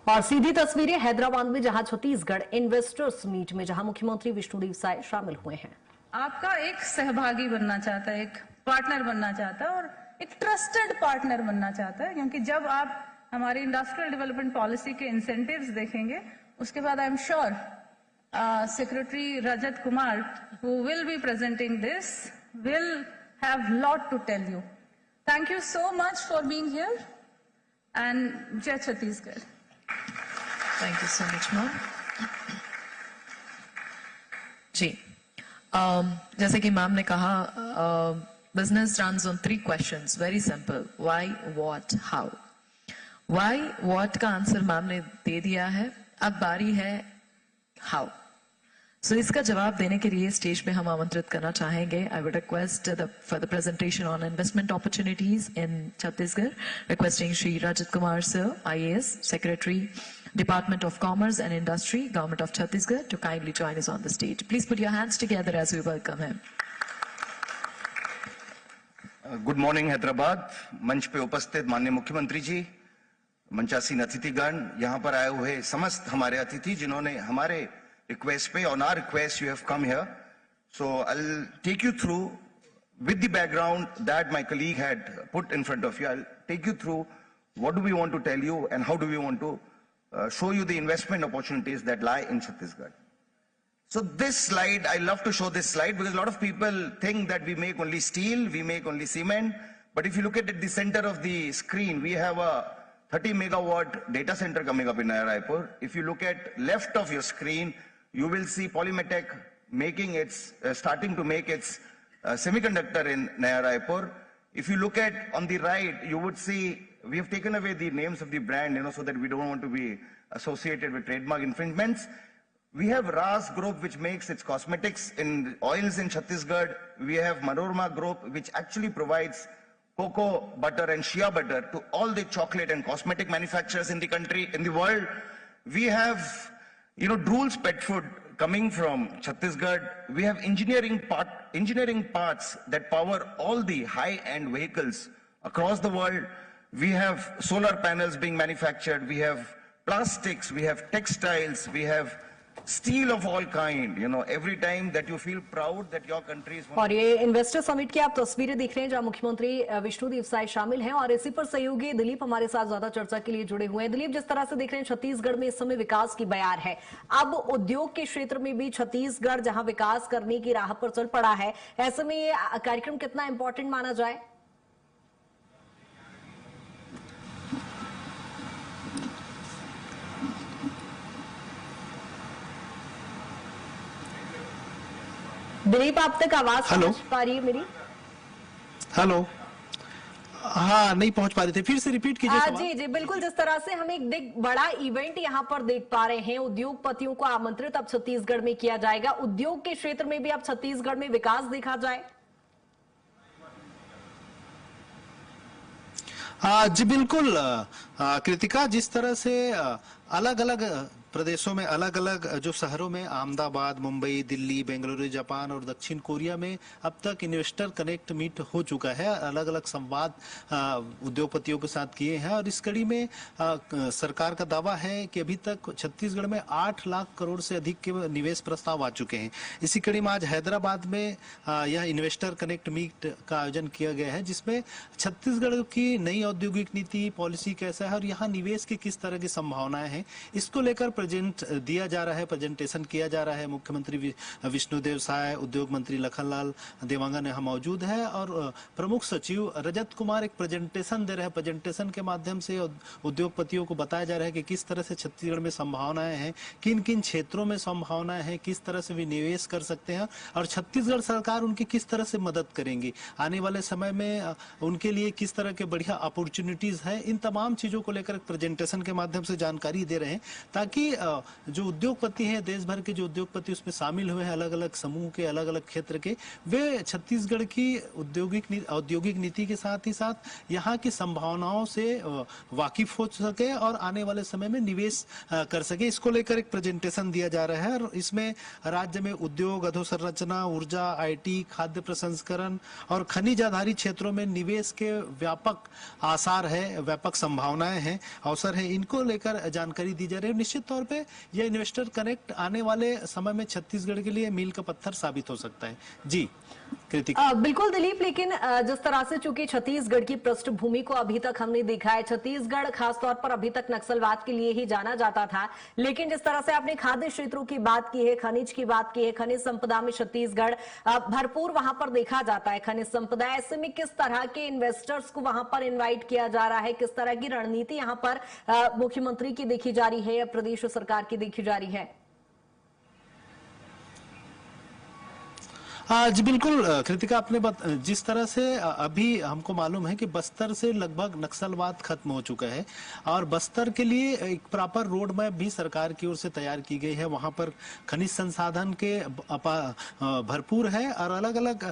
और सीधी तस्वीरें हैदराबाद में, जहां छत्तीसगढ़ इन्वेस्टर्स मीट में जहां मुख्यमंत्री विष्णुदेव साय शामिल हुए हैं। आपका एक सहभागी बनना चाहता है, एक पार्टनर बनना चाहता है और एक ट्रस्टेड पार्टनर बनना चाहता है, क्योंकि जब आप हमारी इंडस्ट्रियल डेवलपमेंट पॉलिसी के इंसेंटिव्स देखेंगे उसके बाद I am sure secretary Rajat Kumar who will be presenting this will have lot to tell you. Thank you so much for being here and Jai Chhattisgarh. Thank you so much, ma'am. जी, जैसे कि ma'am ने कहा, business runs on 3 questions, very simple: why, what, how. Why, what का answer ma'am ने दे दिया है, अब बारी है how. So इसका जवाब देने के लिए स्टेज पे हम आमंत्रित करना चाहेंगे. I would request for the presentation on investment opportunities in Chhattisgarh, requesting Shri Rajat Kumar Sir, IAS, Secretary, Department of Commerce and Industry, Government of Chhattisgarh, to kindly join us on the stage. Please put your hands together as we welcome him. Good morning Hyderabad. मंच पे उपस्थित माननीय मुख्यमंत्री जी, मंचासीन अतिथिगण, यहाँ पर आए हुए समस्त हमारे अतिथि जिन्होंने हमारे request पे, on our request you have come here. So I'll take you through with the background that my colleague had put in front of you. I'll take you through what do we want to tell you and how do we want to show you the investment opportunities that lie in Chhattisgarh. So this slide, I love to show this slide because a lot of people think that we make only steel, we make only cement. But if you look at the center of the screen, we have a 30 megawatt data center coming up in Naya Raipur. If you look at left of your screen, you will see Polymetech making its, starting to make its semiconductor in Naya Raipur. If you look at on the right, you would see we have taken away the names of the brand, so that we don't want to be associated with trademark infringements. We have Ras Group, which makes its cosmetics in oils in Chhattisgarh. We have Manorama Group, which actually provides cocoa butter and shea butter to all the chocolate and cosmetic manufacturers in the country, in the world. We have Drools Pet Food coming from Chhattisgarh. We have engineering parts that power all the high-end vehicles across the world. We have solar panels being manufactured. We have plastics. We have textiles. We have steel of all kind. Every time that you feel proud that your country is. और ये investor summit की आप तस्वीरें देख रहे हैं जहां मुख्यमंत्री विष्णुदेव साय शामिल हैं और इसी पर सहयोगी दिलीप हमारे साथ ज्यादा चर्चा के लिए जुड़े हुए हैं. दिलीप, जिस तरह से देख रहे हैं छत्तीसगढ़ में इस समय विकास की बयार है, अब उद्योग के क्षेत्र में भी छत्तीसगढ़ जहां विकास करने की राह पर चल पड़ा है, ऐसे में ये कार्यक्रम कितना इंपॉर्टेंट माना जाए? दिलीप, आप तक आवाज पहुंच पा रही है मेरी? हेलो, हाँ, नहीं पहुंच पा रही थी, फिर से रिपीट कीजिए सवाल. जी जी बिल्कुल. जिस तरह से हम एक बड़ा इवेंट यहाँ पर देख पा रहे हैं, उद्योगपतियों को आमंत्रित अब छत्तीसगढ़ में किया जाएगा, उद्योग के क्षेत्र में भी अब छत्तीसगढ़ में विकास देखा जाए. जी बिल्कुल कृतिका, जिस तरह से अलग अलग प्रदेशों में, अलग अलग जो शहरों में, अहमदाबाद, मुंबई, दिल्ली, बेंगलुरु, जापान और दक्षिण कोरिया में अब तक इन्वेस्टर कनेक्ट मीट हो चुका है. अलग अलग संवाद उद्योगपतियों के साथ किए हैं और इस कड़ी में सरकार का दावा है कि अभी तक छत्तीसगढ़ में 8 लाख करोड़ से अधिक के निवेश प्रस्ताव आ चुके हैं. इसी कड़ी में आज हैदराबाद में यह इन्वेस्टर कनेक्ट मीट का आयोजन किया गया है, जिसमें छत्तीसगढ़ की नई औद्योगिक नीति, पॉलिसी कैसा है और यहाँ निवेश की किस तरह की संभावनाएं हैं, इसको लेकर प्रेजेंट दिया जा रहा है, प्रेजेंटेशन किया जा रहा है. मुख्यमंत्री विष्णुदेव साय, उद्योग मंत्री लखनलाल देवांगन यहाँ मौजूद है और प्रमुख सचिव रजत कुमार एक प्रेजेंटेशन दे रहे हैं. प्रेजेंटेशन के माध्यम से उद्योगपतियों को बताया जा रहा है कि किस तरह से छत्तीसगढ़ में संभावनाएं हैं, किन किन क्षेत्रों में संभावनाएं हैं, किस तरह से वे निवेश कर सकते हैं और छत्तीसगढ़ सरकार उनकी किस तरह से मदद करेंगी, आने वाले समय में उनके लिए किस तरह के बढ़िया अपॉर्चुनिटीज है. इन तमाम चीजों को लेकर प्रेजेंटेशन के माध्यम से जानकारी दे रहे हैं ताकि जो उद्योगपति हैं, देश भर के जो उद्योगपति उसमें शामिल हुए हैं, अलग अलग समूह के, अलग अलग क्षेत्र के, वे छत्तीसगढ़ की औद्योगिक नीति के साथ ही साथ यहाँ की संभावनाओं से वाकिफ हो सके और आने वाले समय में निवेश कर सके, इसको लेकर एक प्रेजेंटेशन दिया जा रहा है। और इसमें राज्य में उद्योग, अधोसंरचना, ऊर्जा, आईटी, खाद्य प्रसंस्करण और खनिज आधारित क्षेत्रों में निवेश के व्यापक आसार है, व्यापक संभावनाएं हैं, अवसर है, इनको लेकर जानकारी दी जा रही है। निश्चित तौर पे यह इन्वेस्टर कनेक्ट आने वाले समय में छत्तीसगढ़ के लिए मील का पत्थर साबित हो सकता है। जी कृतिका। बिल्कुल दिलीप, लेकिन जिस तरह से चूंकि छत्तीसगढ़ की पृष्ठभूमि को अभी तक हमने देखा है, छत्तीसगढ़ खासतौर पर अभी तक नक्सलवाद के लिए ही जाना जाता था, लेकिन जिस तरह से आपने खाद्य क्षेत्रों की बात की है, खनिज की बात की है, खनिज संपदा में छत्तीसगढ़ भरपूर वहां पर देखा जाता है खनिज संपदा। ऐसे में किस तरह के इन्वेस्टर्स को वहां पर इन्वाइट किया जा रहा है, किस तरह की रणनीति यहाँ पर मुख्यमंत्री की देखी जा रही है या प्रदेश सरकार की देखी जा रही है? जी बिल्कुल कृतिका, आपने जिस तरह से अभी हमको मालूम है कि बस्तर से लगभग नक्सलवाद खत्म हो चुका है और बस्तर के लिए एक प्रॉपर रोड मैप भी सरकार की ओर से तैयार की गई है। वहां पर खनिज संसाधन के भरपूर है और अलग अलग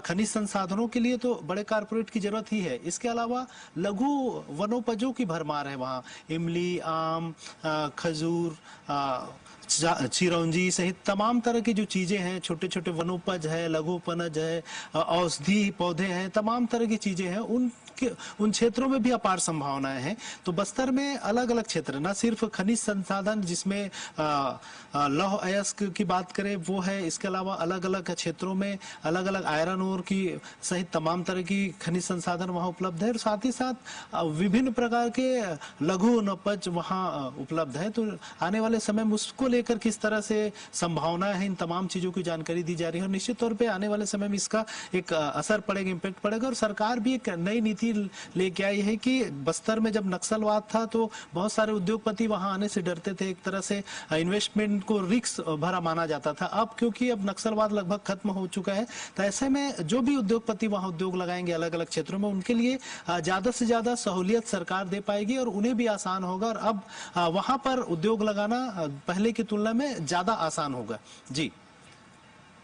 खनिज संसाधनों के लिए तो बड़े कारपोरेट की जरूरत ही है। इसके अलावा लघु वनोपजों की भरमार है वहाँ, इमली, आम, खजूर, चिरौंजी सहित तमाम तरह की जो चीजें हैं, छोटे छोटे वनोपज है, लघु उपज है, औषधि पौधे हैं, तमाम तरह की चीजें हैं, उन क्षेत्रों में भी अपार संभावनाएं हैं। तो बस्तर में अलग अलग क्षेत्र, न सिर्फ खनिज संसाधन जिसमें लौह अयस्क की बात करें वो है, इसके अलावा अलग अलग क्षेत्रों में अलग अलग आयरन ओर की सहित तमाम तरह की खनिज संसाधन वहां उपलब्ध है और साथ ही साथ विभिन्न प्रकार के लघु वनोपज वहां उपलब्ध है। तो आने वाले समय में उसको लेकर किस तरह से संभावनाएं हैं, इन तमाम चीजों की जानकारी दी जा रही है और निश्चित तौर पे आने वाले समय में इसका एक असर पड़ेगा, इम्पैक्ट पड़ेगा। और सरकार भी एक नई नीति लेके आई है कि बस्तर में जब नक्सलवाद था तो बहुत सारे उद्योगपति वहां आने से डरते थे, एक तरह से इन्वेस्टमेंट को रिस्क भरा माना जाता था। अब क्योंकि अब नक्सलवाद लगभग खत्म हो चुका है, तो ऐसे में जो भी उद्योगपति वहां उद्योग लगाएंगे अलग अलग क्षेत्रों में, उनके लिए ज्यादा से ज्यादा सहूलियत सरकार दे पाएगी और उन्हें भी आसान होगा और अब वहां पर उद्योग लगाना पहले की तुलना में ज्यादा आसान होगा। जी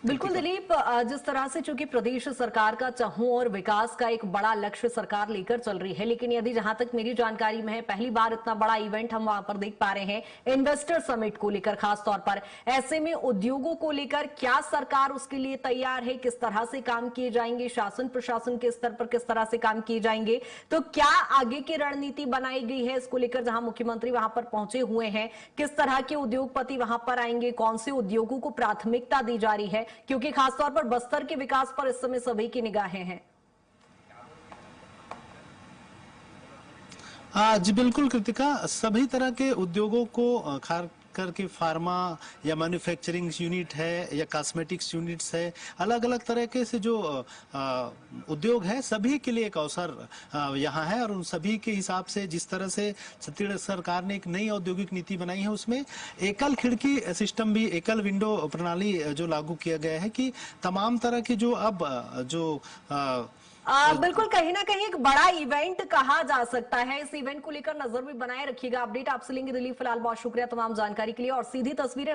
बिल्कुल दिलीप, जिस तरह से चूंकि प्रदेश सरकार का चहुं और विकास का एक बड़ा लक्ष्य सरकार लेकर चल रही है, लेकिन यदि जहां तक मेरी जानकारी में है, पहली बार इतना बड़ा इवेंट हम वहां पर देख पा रहे हैं इन्वेस्टर समिट को लेकर खास तौर पर। ऐसे में उद्योगों को लेकर क्या सरकार उसके लिए तैयार है, किस तरह से काम किए जाएंगे, शासन प्रशासन के स्तर पर किस तरह से काम किए जाएंगे, तो क्या आगे की रणनीति बनाई गई है इसको लेकर? जहां मुख्यमंत्री वहां पर पहुंचे हुए हैं, किस तरह के उद्योगपति वहां पर आएंगे, कौन से उद्योगों को प्राथमिकता दी जा रही है, क्योंकि खासतौर पर बस्तर के विकास पर इस समय सभी की निगाहें हैं। जी बिल्कुल कृतिका, सभी तरह के उद्योगों को खास करके फार्मा या मैन्युफैक्चरिंग यूनिट है या कॉस्मेटिक्स यूनिट्स है, अलग अलग तरह के से जो उद्योग है सभी के लिए एक अवसर यहाँ है और उन सभी के हिसाब से जिस तरह से छत्तीसगढ़ सरकार ने एक नई औद्योगिक नीति बनाई है उसमें एकल खिड़की सिस्टम भी, एकल विंडो प्रणाली जो लागू किया गया है कि तमाम तरह की जो अब जो बिल्कुल कहीं ना कहीं एक बड़ा इवेंट कहा जा सकता है। इस इवेंट को लेकर नजर भी बनाए रखिएगा। अपडेट आपसे लेंगे दिलीप। फिलहाल बहुत शुक्रिया तमाम जानकारी के लिए और सीधी तस्वीरें